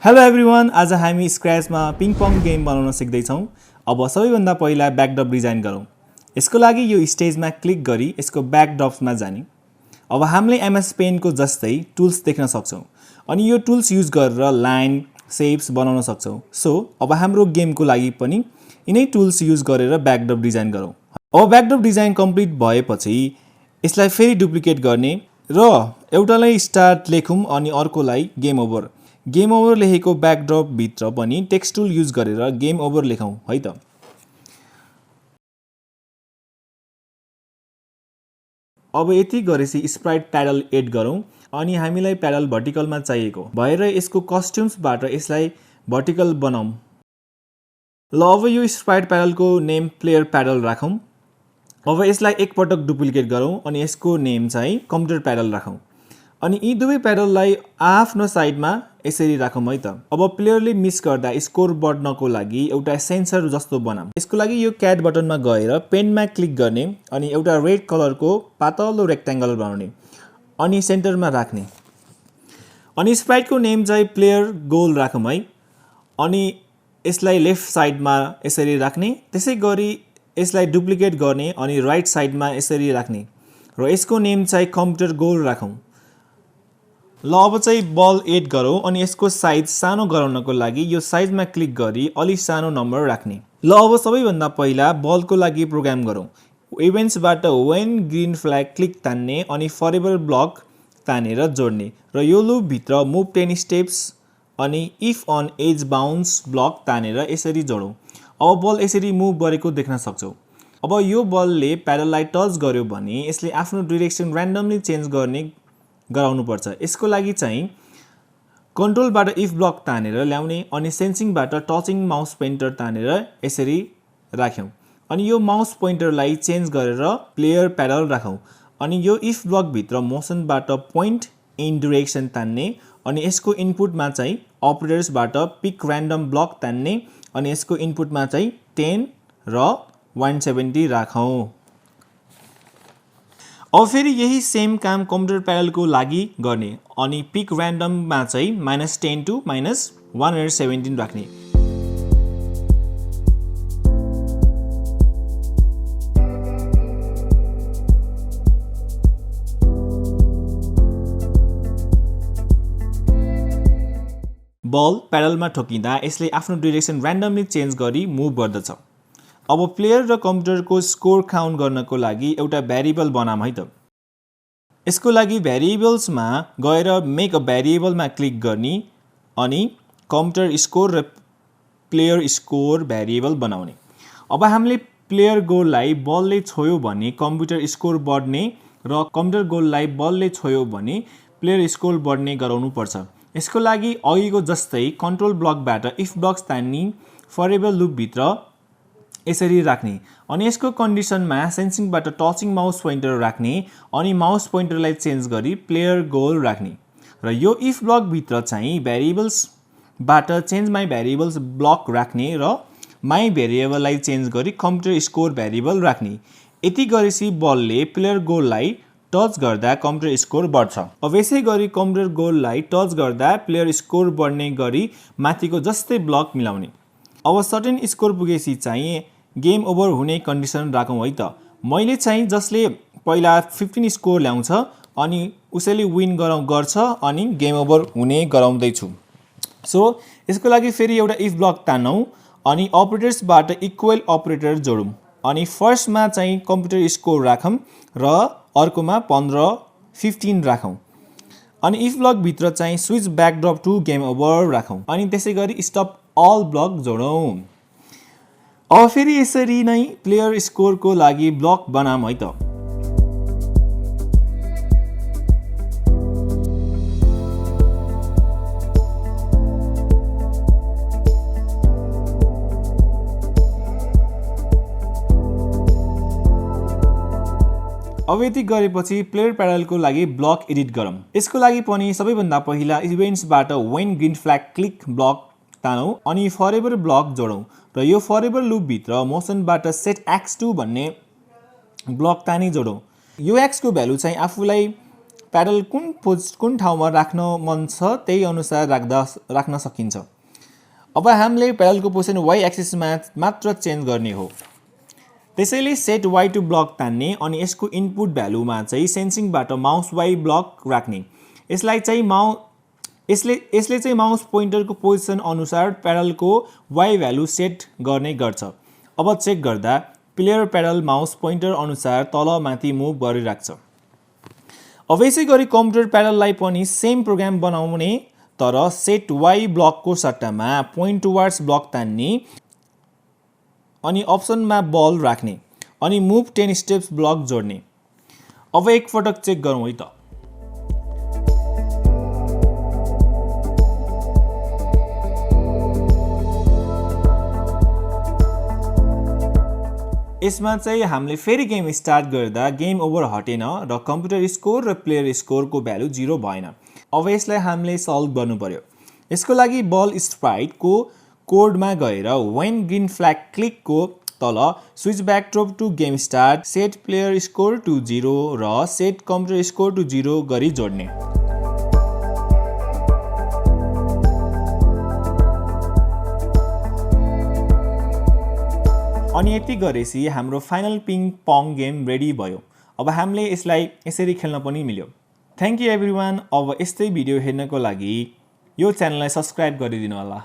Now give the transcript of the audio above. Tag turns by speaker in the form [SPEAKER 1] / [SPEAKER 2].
[SPEAKER 1] Hello everyone, आज हामी स्क्रैचमा पिङ पङ game बनाउन सिक्दै छौं। अब सबैभन्दा पहिला ब्याकड्रप डिजाइन गरौँ। यसको लागि यो स्टेजमा क्लिक गरी यसको ब्याकड्रप्समा जाने। अब हामीले एमएस पेन्टको जस्तै टुल्स देख्न सक्छौं अनि यो टुल्स युज गरेर लाइन, शेप्स बनाउन सक्छौं। सो अब हाम्रो गेमको लागि पनि यिनै टुल्स युज गरेर ब्याकड्रप डिजाइन गरौँ। अब ब्याकड्रप डिजाइन कम्प्लिट भएपछि यसलाई फेरि डुप्लिकेट गर्ने र एउटालाई स्टार्ट लेखौँ अनि अर्कोलाई गेम ओभर। गेम ओभर लेखेको ब्याकड्रप भित्र पनि टेक्स्ट टुल युज गरेर गेम ओभर लेखौँ है त। अब यति गरेपछि स्प्राइट प्याडल एड गरौँ अनि हामीलाई प्याडल भर्टिकलमा चाहिएको भएर यसको कस्ट्युम्सबाट यसलाई भर्टिकल बनाऊँ। ल अब यो स्प्राइट प्याडलको नेम प्लेयर प्याडल राखौँ। अब यसलाई एकपटक डुप्लिकेट गरौँ अनि यसको नेम चाहिँ कम्प्युटर प्याडल राखौँ अनि यी दुवै प्याडललाई आफ्नो साइडमा यसरी राखौँ है त। अब प्लेयरले मिस गर्दा स्कोर बढ्नको लागि एउटा सेन्सर जस्तो बनाऊँ। यसको लागि यो क्याट बटनमा गएर पेनमा क्लिक गर्ने अनि एउटा रेड कलरको पातलो रेक्ट्याङ्गल बनाउने अनि सेन्टरमा राख्ने अनि स्प्राइटको नेम चाहिँ प्लेयर गोल राखौँ है अनि यसलाई लेफ्ट साइडमा यसरी राख्ने। त्यसै गरी यसलाई डुप्लिकेट गर्ने अनि राइट साइडमा यसरी राख्ने र यसको नेम चाहिँ कम्प्युटर गोल राखौँ। ल अब चाहिँ बल एड गरौँ अनि यसको साइज सानो गराउनको लागि यो साइजमा क्लिक गरी अलि सानो नम्बर राख्ने। ल अब सबैभन्दा पहिला बलको लागि प्रोग्राम गरौँ। इभेन्ट्सबाट वेन ग्रीन फ्ल्याग क्लिक तान्ने अनि फरेभर ब्लक तानेर जोड्ने र यो लुपभित्र मुभ 10 स्टेप्स अनि if on edge bounce block तानेर यसरी जोडौँ। अब बल यसरी मुभ गरेको देख्न सक्छौँ। अब यो बलले प्याडललाई टच गर्यो भने यसले आफ्नो डिरेक्सन र्यान्डमली चेन्ज गराउनुपर्छ। यसको लागि चाहिँ कन्ट्रोलबाट इफ ब्लक तानेर ल्याउने अनि सेन्सिङबाट टचिङ माउस पोइन्टर तानेर यसरी राख्यौँ अनि यो माउस पोइन्टरलाई चेन्ज गरेर प्लेयर प्याडल राखौँ अनि यो इफ ब्लकभित्र मोसनबाट पोइन्ट इन डिरेक्सन तान्ने अनि यसको इनपुटमा चाहिँ अपरेटर्सबाट पिक र्यान्डम ब्लक तान्ने अनि यसको इनपुटमा चाहिँ 10 र 170 राखौँ। अब फेरि यही सेम काम कम्प्युटर प्याडलको लागि गर्ने अनि पिक र्यान्डममा चाहिँ -10 to -117 राख्ने। बल प्याडलमा ठोकिँदा यसले आफ्नो डिरेक्सन र्यान्डमली चेन्ज गरी मुभ गर्दछ। अब प्लेयर र कम्प्युटरको स्कोर काउन्ट गर्नको लागि एउटा भेरिएबल बनाऊँ है त। यसको लागि भेरिएबल्समा गएर मेक अ भेरिएबलमा क्लिक गर्ने अनि कम्प्युटर स्कोर र प्लेयर स्कोर भेरिएबल बनाउने। अब हामीले प्लेयर गोललाई बलले छोयो भने कम्प्युटर स्कोर बढ्ने र कम्प्युटर गोललाई बलले छोयो भने प्लेयर स्कोर बढ्ने गराउनुपर्छ। यसको लागि अघिको जस्तै कन्ट्रोल ब्लकबाट इफ ब्लक्स तान्ने फरेभर लुपभित्र यसरी राख्ने अनि यसको कन्डिसनमा सेन्सिङबाट टचिङ माउस पोइन्टर राख्ने अनि माउस पोइन्टरलाई चेन्ज गरी प्लेयर गोल राख्ने र यो इफ ब्लकभित्र चाहिँ भेरिएबल्सबाट चेन्ज माई भेरिएबल्स ब्लक राख्ने र माई भेरिएबललाई चेन्ज गरी कम्प्युटर स्कोर भेरिएबल राख्ने। यति गरेपछि बलले प्लेयर गोललाई टच गर्दा कम्प्युटर स्कोर बढ्छ। अब यसै गरी कम्प्युटर गोललाई टच गर्दा प्लेयर स्कोर बढ्ने गरी माथिको जस्तै ब्लक मिलाउने। अब सर्टेन स्कोर पुगेपछि चाहिँ गेम ओभर हुने कन्डिसन राखौँ है त। मैले चाहिँ जसले पहिला 15 स्कोर ल्याउँछ अनि उसैले विन गर्छ अनि गेम ओभर हुने गराउँदैछु। सो यसको लागि फेरि एउटा इफ ब्लक तानौँ अनि अपरेटर्सबाट इक्वल अपरेटर जोडौँ अनि फर्स्टमा चाहिँ कम्प्युटर स्कोर राखौँ र अर्कोमा 15 राखौँ अनि इफ ब्लकभित्र चाहिँ switch backdrop two game over राखौँ अनि त्यसै गरी स्टप अल ब्लक जोडौँ। अब फेरि यसरी नै प्लेयर स्कोरको लागि ब्लक बनाऊँ है त। अब यति गरेपछि प्लेयर प्याडलको लागि ब्लक एडिट गरौँ। यसको लागि पनि सबैभन्दा पहिला इभेन्ट्सबाट when green flag click block तानौँ अनि फरेभर ब्लक जोडौँ र यो फरेभर लुपभित्र मोसनबाट सेट x2 भन्ने ब्लक तानी जोडौँ। यो x को भ्यालु चाहिँ आफूलाई प्याडल कुन ठाउँमा राख्न मन छ त्यही अनुसार राख्न सकिन्छ। अब हामीले प्याडलको पोजिसन y एक्सिसमा मात्र चेन्ज गर्ने हो। त्यसैले सेट y टु ब्लक तान्ने अनि यसको इनपुट भ्यालुमा चाहिँ सेन्सिङबाट माउस y ब्लक राख्ने। यसले चाहिँ माउस पोइन्टरको पोजिसन अनुसार प्याडलको y भ्यालु सेट गर्ने गर्छ। अब चेक गर्दा प्लेयर प्याडल माउस पोइन्टर अनुसार तल माथि मुभ गरिराख्छ। अब यसै गरी कम्प्युटर प्याडललाई पनि सेम प्रोग्राम बनाउने तर सेट y ब्लकको सट्टामा पोइन्ट टुवर्ड्स ब्लक तान्ने अनि अप्सनमा बल राख्ने अनि मुभ 10 स्टेप्स ब्लक जोड्ने। अब एकपटक चेक गरौँ है त। यसमा चाहिँ हामीले फेरि गेम स्टार्ट गर्दा गेम ओभर हटेन र कम्प्युटर स्कोर र प्लेयर स्कोरको भ्यालु 0 भएन। अब यसलाई हामीले सल्भ गर्नु पर्यो। यसको लागि बल स्प्राइटको कोडमा गएर व्हेन ग्रीन फ्ल्याग क्लिकको तल switch backdrop to game start set player score to 0 र सेट कम्प्युटर स्कोर टु 0 गरी जोड्ने। अनि यति गरेपछि हाम्रो फाइनल पिङ-पङ गेम रेडी भयो। अब हामीले यसलाई यसरी खेल्न पनि मिल्यो। Thank you everyone. अब यस्तै भिडियो हेर्नको लागि यो च्यानललाई सब्स्क्राइब गरिदिनु होला।